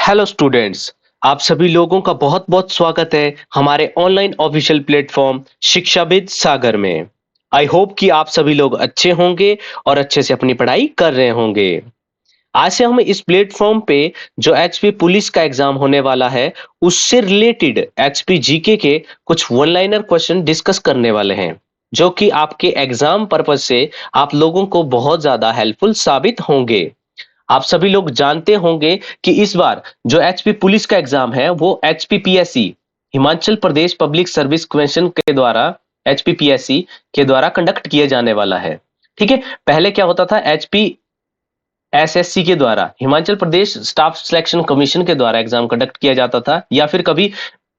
Hello students. आप सभी लोगों का बहुत बहुत स्वागत है हमारे ऑनलाइन ऑफिशियल प्लेटफॉर्म शिक्षाविद सागर में। आई होप कि आप सभी लोग अच्छे होंगे और अच्छे से अपनी पढ़ाई कर रहे होंगे। आज से हम इस प्लेटफॉर्म पे जो एचपी पुलिस का एग्जाम होने वाला है उससे रिलेटेड एचपी जीके के कुछ वन लाइनर क्वेश्चन डिस्कस करने वाले हैं, जो कि आपके एग्जाम पर्पज से आप लोगों को बहुत ज्यादा हेल्पफुल साबित होंगे। आप सभी लोग जानते होंगे कि इस बार जो एचपी पुलिस का एग्जाम है वो HPPSC Himachal Pradesh public service commission के द्वारा एचपीपीएससी के द्वारा कंडक्ट किया जाने वाला है। ठीक है, पहले क्या होता था, एचपी एसएससी के द्वारा Himachal Pradesh staff selection commission के द्वारा एग्जाम कंडक्ट किया जाता था, या फिर कभी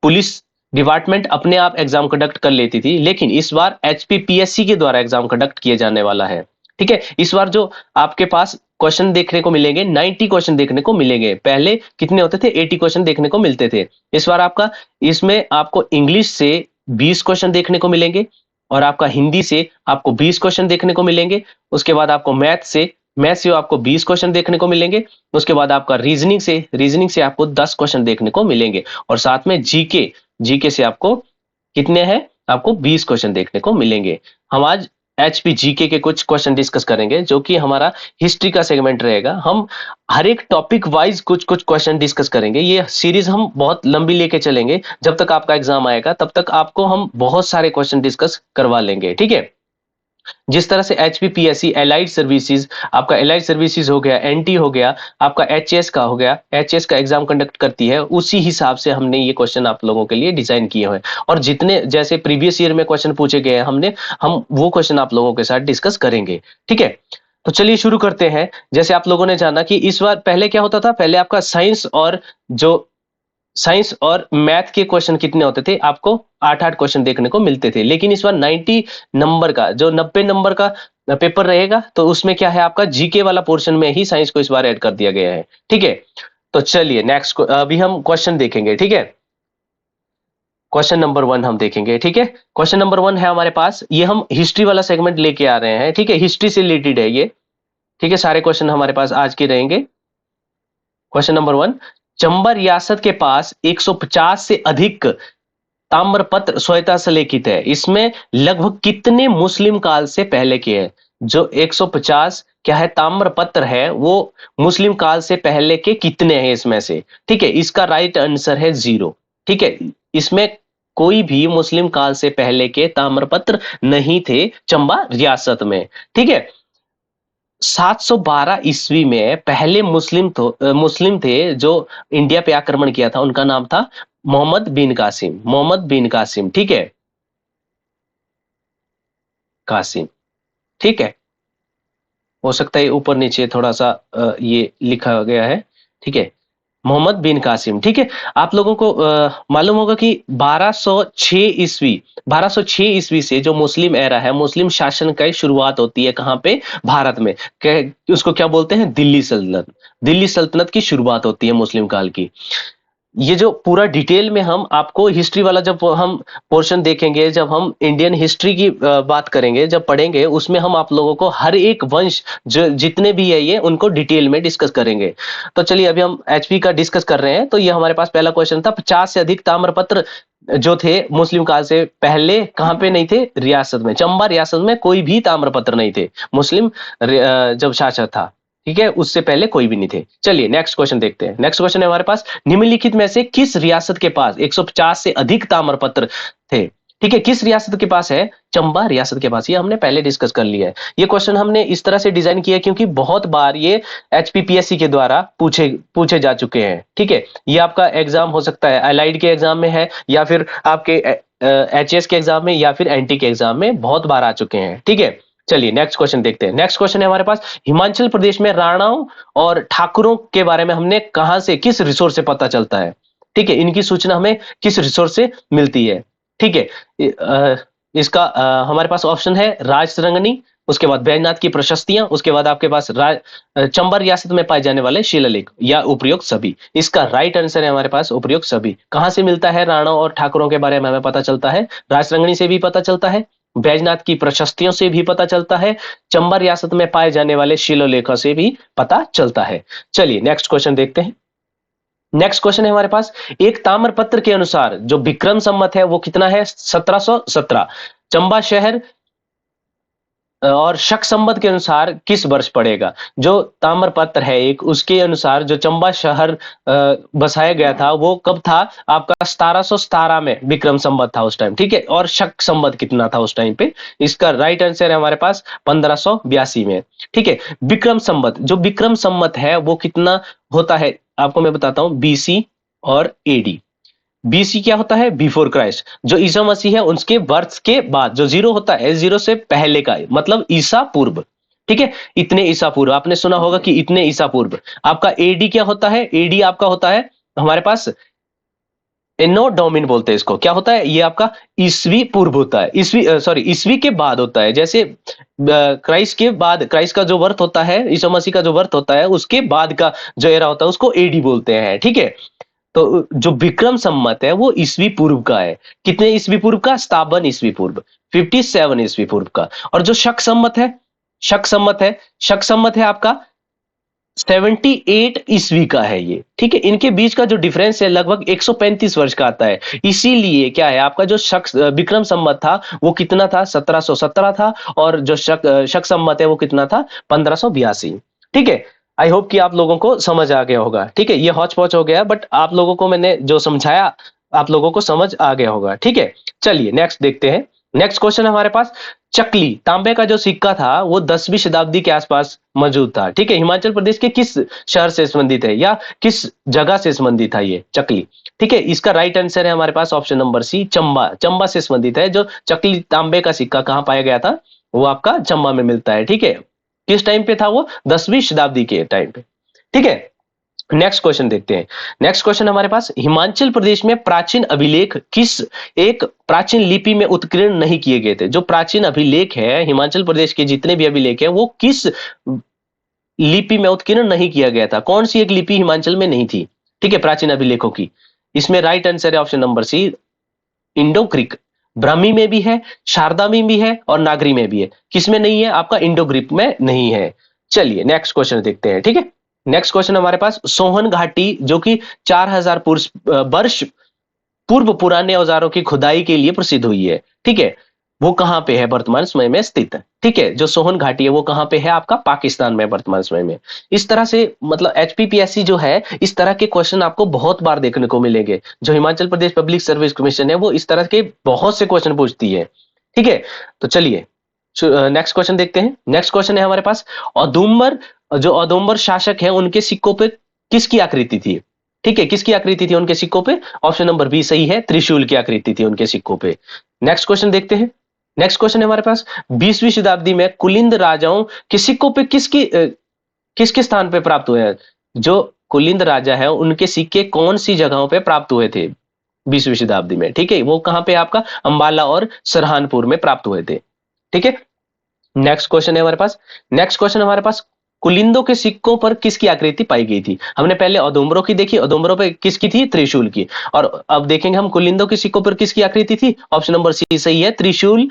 पुलिस डिपार्टमेंट अपने आप एग्जाम कंडक्ट कर लेती थी। लेकिन इस बार एचपीपीएससी के द्वारा एग्जाम कंडक्ट किए जाने वाला है। ठीक है, इस बार जो आपके पास क्वेश्चन देखने को मिलेंगे 90 क्वेश्चन देखने को मिलेंगे। पहले कितने होते थे, 80 क्वेश्चन देखने को मिलते थे। इस बार आपका इसमें आपको इंग्लिश से 20 क्वेश्चन देखने को मिलेंगे, और आपका हिंदी से आपको 20 क्वेश्चन देखने को मिलेंगे। उसके बाद आपको मैथ से आपको 20 क्वेश्चन देखने को मिलेंगे। उसके बाद आपका रीजनिंग से आपको 10 क्वेश्चन देखने को मिलेंगे, और साथ में जीके जीके से आपको कितने हैं, आपको 20 क्वेश्चन देखने को मिलेंगे। हम आज एचपी जीके के कुछ क्वेश्चन डिस्कस करेंगे, जो कि हमारा हिस्ट्री का सेगमेंट रहेगा। हम हर एक टॉपिक वाइज कुछ कुछ क्वेश्चन डिस्कस करेंगे। ये सीरीज हम बहुत लंबी लेके चलेंगे, जब तक आपका एग्जाम आएगा तब तक आपको हम बहुत सारे क्वेश्चन डिस्कस करवा लेंगे। ठीक है, जिस तरह से एचपीपीएससी एलाइड सर्विसेज, आपका एलाइड सर्विसेज हो गया, एनटी हो गया, आपका एचएस का हो गया, एचएस का एग्जाम कंडक्ट करती है, उसी हिसाब से हमने ये क्वेश्चन आप लोगों के लिए डिजाइन किए हुए हैं। और जितने जैसे प्रीवियस ईयर में क्वेश्चन पूछे गए हैं हम वो क्वेश्चन आप लोगों के साथ डिस्कस करेंगे। ठीक है, तो चलिए शुरू करते हैं। जैसे आप लोगों ने जाना कि इस बार पहले क्या होता था, पहले आपका साइंस और मैथ के क्वेश्चन कितने होते थे, आपको 8-8 क्वेश्चन देखने को मिलते थे। लेकिन इस बार 90 नंबर का, जो 90 नंबर का पेपर रहेगा, तो उसमें क्या है, आपका जीके वाला पोर्शन में ही साइंस को इस बार ऐड कर दिया गया है। ठीक है, तो चलिए नेक्स्ट अभी हम क्वेश्चन देखेंगे। ठीक है, क्वेश्चन नंबर 1 हम देखेंगे। ठीक है, क्वेश्चन नंबर 1 है हमारे पास, ये हम हिस्ट्री वाला सेगमेंट लेके आ रहे हैं। ठीक है, हिस्ट्री से रिलेटेड है ये। ठीक है, सारे क्वेश्चन हमारे पास आज के रहेंगे। क्वेश्चन नंबर 1, चंबा रियासत के पास 150 से अधिक ताम्रपत्र स्वयंता से लिखित है, इसमें लगभग कितने मुस्लिम काल से पहले के हैं? जो 150 क्या है ताम्रपत्र है, वो मुस्लिम काल से पहले के कितने हैं इसमें से? ठीक है, इसका राइट आंसर है 0। ठीक है, इसमें कोई भी मुस्लिम काल से पहले के ताम्रपत्र नहीं थे चंबा रियासत में। ठीक है, 712 ईस्वी में पहले मुस्लिम थे जो इंडिया पे आक्रमण किया था, उनका नाम था मोहम्मद बिन कासिम। ठीक है, कासिम। ठीक है, हो सकता है ऊपर नीचे थोड़ा सा ये लिखा गया है। ठीक है, मोहम्मद बिन कासिम। ठीक है, आप लोगों को मालूम होगा कि 1206 ईस्वी से जो मुस्लिम एरा है, मुस्लिम शासन की शुरुआत होती है कहाँ पे, भारत में। उसको क्या बोलते हैं, दिल्ली सल्तनत की शुरुआत होती है मुस्लिम काल की। ये जो पूरा डिटेल में हम आपको हिस्ट्री वाला जब हम पोर्शन देखेंगे, जब हम इंडियन हिस्ट्री की बात करेंगे, जब पढ़ेंगे, उसमें हम आप लोगों को हर एक वंश जो जितने भी है ये उनको डिटेल में डिस्कस करेंगे। तो चलिए अभी हम एचपी का डिस्कस कर रहे हैं। तो ये हमारे पास पहला क्वेश्चन था, 50 से अधिक ताम्रपत्र जो थे मुस्लिम काल से पहले कहाँ पे नहीं थे, रियासत में, चंबा रियासत में कोई भी ताम्रपत्र नहीं थे मुस्लिम जब शासक था। ठीक है, उससे पहले कोई भी नहीं थे। चलिए नेक्स्ट क्वेश्चन देखते हैं। नेक्स्ट क्वेश्चन है हमारे पास, निम्नलिखित में से किस रियासत के पास 150 से अधिक ताम्रपत्र थे? ठीक है, किस रियासत के पास है, चंबा रियासत के पास। ये हमने पहले डिस्कस कर लिया है। ये क्वेश्चन हमने इस तरह से डिजाइन किया क्योंकि बहुत बार ये एचपीपीएससी के द्वारा पूछे पूछे जा चुके हैं। ठीक है, ये आपका एग्जाम हो सकता है एलाइड के एग्जाम में है, या फिर आपके एचएस के एग्जाम में, या फिर एनटी के एग्जाम में बहुत बार आ चुके हैं। ठीक है, चलिए नेक्स्ट क्वेश्चन देखते हैं। नेक्स्ट क्वेश्चन है हमारे पास, हिमाचल प्रदेश में राणाओं और ठाकुरों के बारे में हमने कहां से, किस रिसोर्स से पता चलता है? ठीक है, इनकी सूचना हमें किस रिसोर्स से मिलती है? ठीक है, इसका हमारे पास ऑप्शन है राजतरंगिणी, उसके बाद बैजनाथ की प्रशस्तियां, उसके बाद आपके पास चंबा रियासत में पाए जाने वाले शिलालेख, या उपयुक्त सभी। इसका राइट आंसर है हमारे पास उपयुक्त सभी। कहां से मिलता है, राणाओं और ठाकुरों के बारे में हमें पता चलता है, राजतरंगिणी से भी पता चलता है, बैजनाथ की प्रशस्तियों से भी पता चलता है, चंबा रियासत में पाए जाने वाले शिलालेखों से भी पता चलता है। चलिए नेक्स्ट क्वेश्चन देखते हैं। नेक्स्ट क्वेश्चन है हमारे पास, एक ताम्रपत्र के अनुसार जो विक्रम संवत है वो कितना है? 1717। चंबा शहर और शक संवत के अनुसार किस वर्ष पड़ेगा? जो ताम्रपत्र है एक, उसके अनुसार जो चंबा शहर बसाया गया था वो कब था? आपका 1717 में विक्रम संवत था उस टाइम, ठीक है। और शक संवत कितना था उस टाइम पे? इसका राइट आंसर है हमारे पास 1582 में, ठीक है। विक्रम संवत, जो विक्रम संवत है वो कितना होता है आपको मैं बताता हूं, बीसी और एडी। बीसी क्या होता है? Before Christ. जो ईसा मसीह है उसके वर्ष के बाद, जो जीरो होता है जीरो से पहले का, मतलब ईसा पूर्व, ठीक है। इतने ईसा पूर्व, आपने सुना होगा कि इतने ईसा पूर्व। आपका एडी क्या होता है? एडी आपका होता है हमारे पास एनो डोमिन बोलते हैं इसको। क्या होता है ये? आपका ईसवी पूर्व होता है, ईसवी सॉरी ईसवी के बाद होता है। जैसे क्राइस्ट के बाद, क्राइस्ट का जो वर्थ होता है, ईसा मसीह का जो वर्थ होता है उसके बाद का जो एरा होता है उसको एडी बोलते हैं, ठीक है। तो जो विक्रम संवत है वो ईसवी पूर्व का है। कितने ईसवी पूर्व का? 57 ईसवी पूर्व, 57 ईसवी पूर्व का। और जो शक संवत है, शक संवत है, शक संवत है आपका 78 ईस्वी का है ये, ठीक है। इनके बीच का जो डिफरेंस है लगभग 135 वर्ष का आता है। इसीलिए क्या है, आपका जो शक विक्रम संवत था वो कितना था? 1717 था। और जो शक संवत है वो कितना था? 1582, ठीक है। आई होप कि आप लोगों को समझ आ गया होगा, ठीक है। ये हौच पौच हो गया बट आप लोगों को मैंने जो समझाया आप लोगों को समझ आ गया होगा, ठीक है। चलिए नेक्स्ट देखते हैं। नेक्स्ट क्वेश्चन हमारे पास, चकली तांबे का जो सिक्का था वो 10वीं शताब्दी के आसपास मौजूद था, ठीक है। हिमाचल प्रदेश के किस शहर से संबंधित है या किस जगह से संबंधित था ये चकली? ठीक है, इसका राइट आंसर है हमारे पास option number C, Chamba. Chamba से संबंधित है। जो चकली तांबे का सिक्का कहाँ पाया गया था? वो आपका चंबा में मिलता है, ठीक है। किस टाइम पे था वो? 10वीं शताब्दी के टाइम पे, ठीक है। नेक्स्ट क्वेश्चन देखते हैं। नेक्स्ट क्वेश्चन हमारे पास, हिमाचल प्रदेश में प्राचीन अभिलेख किस एक प्राचीन लिपि में उत्कीर्ण नहीं किए गए थे? जो प्राचीन अभिलेख है हिमाचल प्रदेश के जितने भी अभिलेख हैं वो किस लिपि में उत्कीर्ण नहीं किया गया था? कौन सी एक लिपि हिमाचल में नहीं थी, ठीक है, प्राचीन अभिलेखों की? इसमें राइट आंसर है option number C, Indo Greek. Brahmi में भी है, शारदा में भी है और नागरी में भी है। किसमें नहीं है? आपका इंडो ग्रीक में नहीं है। चलिए नेक्स्ट क्वेश्चन देखते हैं, ठीक है। नेक्स्ट क्वेश्चन हमारे पास, सोहन घाटी जो कि 4000 वर्ष पूर्व पुराने औजारों की खुदाई के लिए प्रसिद्ध हुई है, ठीक है। वो कहां पे है वर्तमान समय में स्थित है? ठीक है, जो सोहन घाटी है वो कहां पे है? आपका पाकिस्तान में वर्तमान समय में। इस तरह से मतलब एचपीपीएससी जो है इस तरह के क्वेश्चन आपको बहुत बार देखने को मिलेंगे। जो Himachal Pradesh public service commission है वो इस तरह के बहुत से क्वेश्चन पूछती है, ठीक है। तो चलिए नेक्स्ट क्वेश्चन देखते हैं। नेक्स्ट क्वेश्चन है हमारे पास, औदुंबर, जो औदुंबर शासक है उनके सिक्कों पे किसकी आकृति थी? ठीक है, किसकी आकृति थी उनके सिक्कों पे? ऑप्शन नंबर बी सही है, त्रिशूल की आकृति थी उनके सिक्कों पे। नेक्स्ट क्वेश्चन देखते हैं। नेक्स्ट क्वेश्चन है हमारे पास, 20वीं शताब्दी में कुलिंद राजाओं के सिक्कों पे किसके स्थान पे प्राप्त हुए हैं? जो कुलिंद राजा है उनके सिक्के कौन सी जगहों पे प्राप्त हुए थे 20वीं शताब्दी में? ठीक है, वो कहां पे? आपका अंबाला और सरहानपुर में प्राप्त हुए थे, ठीक है। नेक्स्ट क्वेश्चन है हमारे पास। नेक्स्ट क्वेश्चन हमारे पास, कुलिंदों के सिक्कों पर किसकी आकृति पाई गई थी? हमने पहले औदुंबरों की देखी, औदुंबरों पे किसकी थी? त्रिशूल की। और अब देखेंगे हम कुलिंदों के सिक्कों पर किसकी आकृति थी? ऑप्शन नंबर सी सही है, त्रिशूल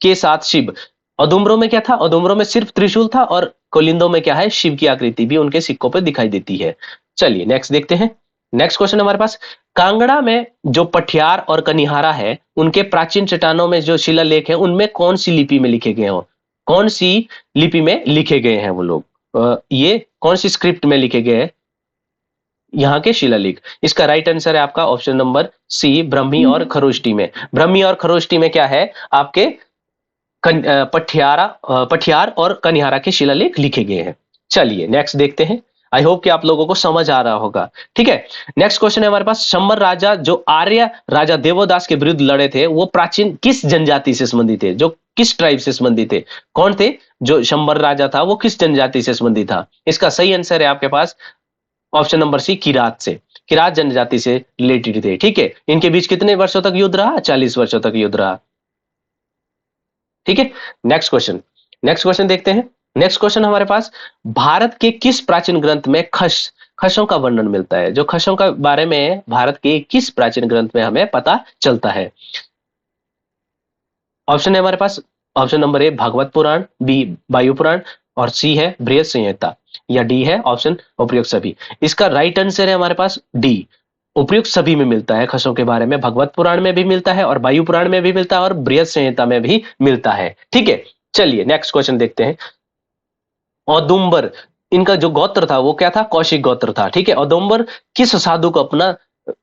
के साथ शिव। औदुंबरों में क्या था? औदुंबरों में सिर्फ त्रिशूल था और कुलिंदों में क्या है? शिव की आकृति भी उनके सिक्कों पर दिखाई देती है। चलिए नेक्स्ट देखते हैं। नेक्स्ट क्वेश्चन हमारे पास, कांगड़ा में जो पठियार और कनिहारा है उनके प्राचीन चट्टानों में जो शिलालेख है उनमें कौन सी लिपि में लिखे गए हो? कौन सी लिपि में लिखे गए हैं वो लोग? ये कौन सी स्क्रिप्ट में लिखे गए हैं यहाँ के शिलालेख? इसका राइट आंसर है आपका ऑप्शन नंबर सी, ब्रह्मी और खरोष्टी में। ब्रह्मी और खरोष्टी में क्या है? आपके पठियार और कनिहारा के शिलालेख लिखे गए हैं। चलिए नेक्स्ट देखते हैं। आई होप कि आप लोगों को समझ आ रहा होगा, ठीक है। नेक्स्ट क्वेश्चन है हमारे पास, शंबर राजा जो आर्य राजा देवोदास के विरुद्ध लड़े थे वो प्राचीन किस जनजाति से संबंधित थे? जो किस ट्राइब से संबंधित थे? कौन थे जो शंबर राजा था? वो किस जनजाति से संबंधित था? इसका सही आंसर है आपके पास ऑप्शन नंबर सी, किरात से। किरात जनजाति से रिलेटेड थे, ठीक है। इनके बीच कितने वर्षों तक युद्ध रहा? 40 वर्षों तक युद्ध रहा, ठीक है। नेक्स्ट क्वेश्चन, नेक्स्ट क्वेश्चन देखते हैं। नेक्स्ट क्वेश्चन हमारे पास, भारत के किस प्राचीन ग्रंथ में खसों का वर्णन मिलता है? जो खसों का बारे में भारत के किस प्राचीन ग्रंथ में हमें पता चलता है? ऑप्शन है हमारे पास, option number A Bhagavata Purana, B Vayu Purana और सी है बृहद संहिता। या डी है ऑप्शन उपयुक्त सभी। इसका राइट आंसर है हमारे पास डी, उपयुक्त सभी में मिलता है। खसों के बारे में भगवत पुराण में भी मिलता है और वायु पुराण में भी मिलता है और बृहद संहिता में भी मिलता है। ठीक है, चलिए नेक्स्ट क्वेश्चन देखते हैं। औदुंबर, इनका जो गोत्र था वो क्या था, कौशिक गोत्र था। ठीक है, औदुंबर किस साधु को अपना,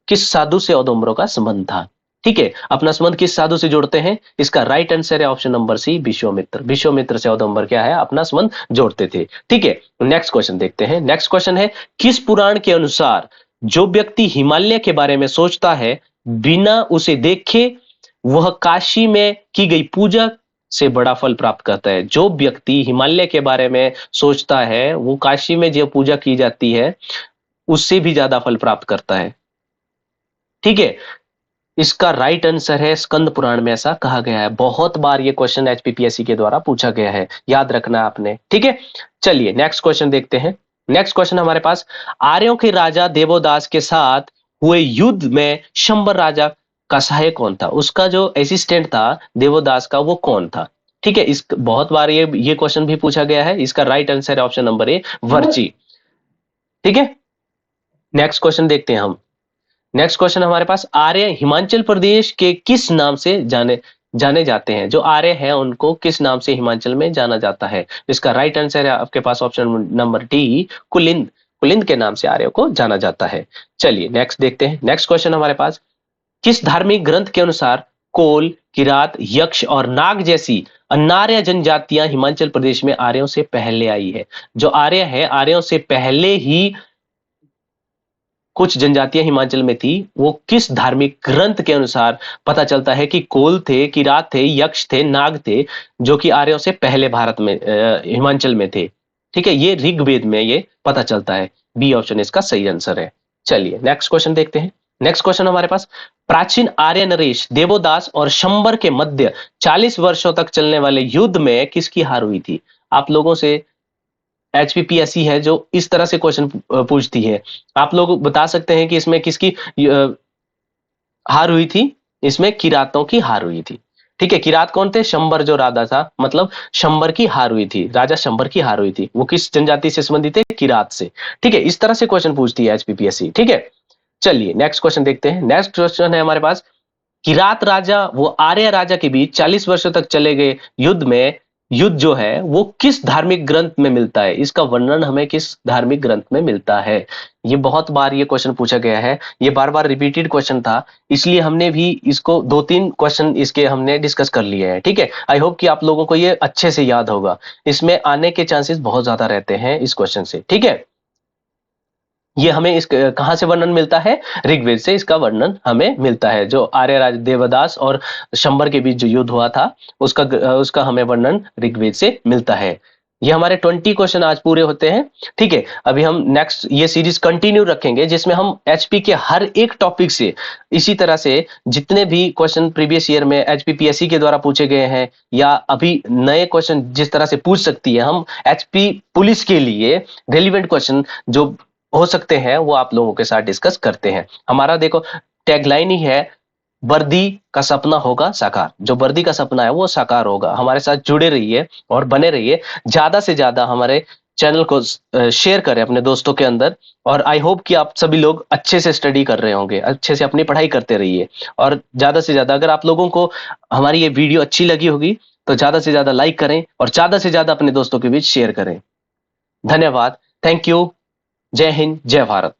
किस साधु से औदुंबरों का संबंध था। ठीक है, अपना संबंध किस साधु से जोड़ते हैं, इसका राइट आंसर है option number C, Vishwamitra. Vishwamitra से औदुंबर क्या है, अपना संबंध जोड़ते थे। ठीक है, नेक्स्ट क्वेश्चन देखते हैं। नेक्स्ट क्वेश्चन है, किस पुराण के अनुसार जो व्यक्ति हिमालय के बारे में सोचता है बिना उसे देखे वह काशी में की गई पूजा से बड़ा फल प्राप्त करता है। जो व्यक्ति हिमालय के बारे में सोचता है वो काशी में जो पूजा की जाती है उससे भी ज्यादा फल प्राप्त करता है। ठीक है, इसका राइट आंसर है स्कंद पुराण में ऐसा कहा गया है। बहुत बार ये क्वेश्चन एचपीपीएससी के द्वारा पूछा गया है, याद रखना आपने। ठीक है, चलिए नेक्स्ट क्वेश्चन देखते हैं। नेक्स्ट क्वेश्चन हमारे पास, आर्यों के राजा देवोदास के साथ हुए युद्ध में शंबर राजा का सहायक कौन था, उसका जो असिस्टेंट था देवोदास का वो कौन था। ठीक है, इस बहुत बार ये क्वेश्चन भी पूछा गया है। इसका राइट आंसर है ऑप्शन नंबर ए, वर्ची। ठीक है, नेक्स्ट क्वेश्चन देखते हैं हम। नेक्स्ट क्वेश्चन हमारे पास, आर्य हिमाचल प्रदेश के किस नाम से जाने जाने जाते हैं। जो आर्य हैं उनको किस नाम से हिमाचल में जाना जाता है। इसका राइट आंसर है आपके पास option number D, Kulinda. Kulinda के नाम से आर्यों को जाना जाता है। चलिए नेक्स्ट देखते हैं। नेक्स्ट क्वेश्चन हमारे पास, किस धार्मिक ग्रंथ के अनुसार कोल, किरात, यक्ष और नाग जैसी अनार्य जनजातियां हिमाचल प्रदेश में आर्यों से पहले आई है। जो आर्य है, आर्यों से पहले ही कुछ जनजातियां हिमाचल में थी। वो किस धार्मिक ग्रंथ के अनुसार पता चलता है कि कोल थे, किरात थे, यक्ष थे, नाग थे, जो कि आर्यों से पहले भारत में हिमाचल में थे। ठीक है, ये ऋग्वेद में ये पता चलता है। बी ऑप्शन इसका सही आंसर है। चलिए नेक्स्ट क्वेश्चन देखते हैं। नेक्स्ट क्वेश्चन हमारे पास, प्राचीन आर्य नरेश देवोदास और शंबर के मध्य 40 वर्षों तक चलने वाले युद्ध में किसकी हार हुई थी। आप लोगों से एचपीपीएससी है जो इस तरह से क्वेश्चन पूछती है। आप लोग बता सकते हैं कि इसमें किसकी हार हुई थी। इसमें किरातों की हार हुई थी। ठीक है, किरात कौन थे, शंबर जो राजा था, मतलब शंबर की हार हुई थी, राजा शंबर की हार हुई थी। वो किस जनजाति से संबंधित है, किरात से। ठीक है, इस तरह से क्वेश्चन पूछती है एचपीपीएससी। ठीक है, चलिए नेक्स्ट क्वेश्चन देखते हैं। नेक्स्ट क्वेश्चन है हमारे पास, किरात राजा वो आर्य राजा के बीच 40 वर्षों तक चले गए युद्ध में, युद्ध जो है वो किस धार्मिक ग्रंथ में मिलता है। इसका वर्णन हमें किस धार्मिक ग्रंथ में मिलता है। ये बहुत बार ये क्वेश्चन पूछा गया है, ये बार बार रिपीटेड क्वेश्चन था, इसलिए हमने भी इसको 2-3 क्वेश्चन इसके हमने डिस्कस कर लिए हैं। ठीक है, आई होप कि आप लोगों को ये अच्छे से याद होगा। इसमें आने के चांसेस बहुत ज्यादा रहते हैं इस क्वेश्चन से। ठीक है, ये हमें इस कहां से वर्णन मिलता है, ऋग्वेद से इसका वर्णन हमें मिलता है। जो आर्य राज देवदास और शंबर के बीच जो युद्ध हुआ था उसका उसका हमें वर्णन ऋग्वेद से मिलता है। ये हमारे 20 क्वेश्चन आज पूरे होते हैं। ठीक है, अभी हम नेक्स्ट ये सीरीज कंटिन्यू रखेंगे जिसमें हम एचपी के हर एक टॉपिक से इसी तरह से जितने भी क्वेश्चन प्रीवियस ईयर में एचपीपीएससी के द्वारा पूछे गए हैं या अभी नए क्वेश्चन जिस तरह से पूछ सकती है, हम एचपी पुलिस के लिए रेलिवेंट क्वेश्चन जो हो सकते हैं वो आप लोगों के साथ डिस्कस करते हैं। हमारा देखो टैगलाइन ही है, वर्दी का सपना होगा साकार। जो वर्दी का सपना है वो साकार होगा। हमारे साथ जुड़े रहिए और बने रहिए। ज्यादा से ज्यादा हमारे चैनल को शेयर करें अपने दोस्तों के अंदर। और आई होप कि आप सभी लोग अच्छे से स्टडी कर रहे होंगे, अच्छे से अपनी पढ़ाई करते रहिए। और ज्यादा से ज्यादा अगर आप लोगों को हमारी ये वीडियो अच्छी लगी होगी तो ज्यादा से ज्यादा लाइक करें और ज्यादा से ज्यादा अपने दोस्तों के बीच शेयर करें। धन्यवाद, थैंक यू, जय हिंद, जय भारत।